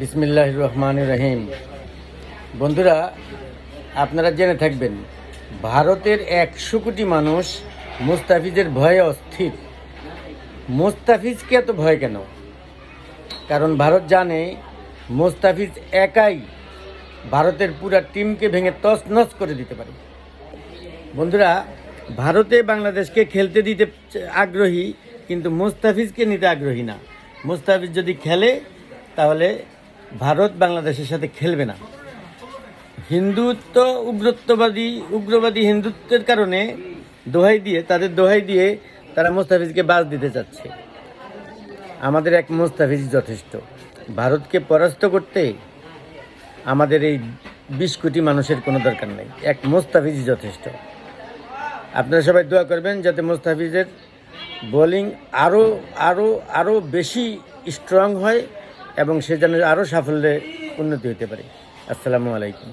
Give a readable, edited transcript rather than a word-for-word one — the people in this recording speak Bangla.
বিসমিল্লাহির রহমানির রহিম। বন্ধুরা, আপনারা জেনে থাকবেন ভারতের 100 কোটি মানুষ মুস্তাফিজের ভয়ে অস্থির। মুস্তাফিজকে এত ভয় কেন? কারণ ভারত জানে মুস্তাফিজ একাই ভারতের পুরা টিমকে ভেঙে তছনছ করে দিতে পারে। বন্ধুরা, ভারতে বাংলাদেশকে খেলতে দিতে আগ্রহী, কিন্তু মুস্তাফিজকে নিতে আগ্রহী না। মুস্তাফিজ যদি খেলে তাহলে ভারত বাংলাদেশের সাথে খেলবে না। হিন্দুত্ব উগ্রবাদী হিন্দুত্বের কারণে তাদের দোহাই দিয়ে তারা মুস্তাফিজকে বাদ দিতে চাচ্ছে। আমাদের এক মুস্তাফিজ যথেষ্ট। ভারতকে পরাস্ত করতে আমাদের এই 20 কোটি মানুষের কোনো দরকার নেই, এক মুস্তাফিজ যথেষ্ট। আপনারা সবাই দোয়া করবেন যাতে মুস্তাফিজের বোলিং আরও বেশি স্ট্রং হয় এবং সে যেন আরও সাফল্যে উন্নতি হতে পারে। আসসালামু আলাইকুম।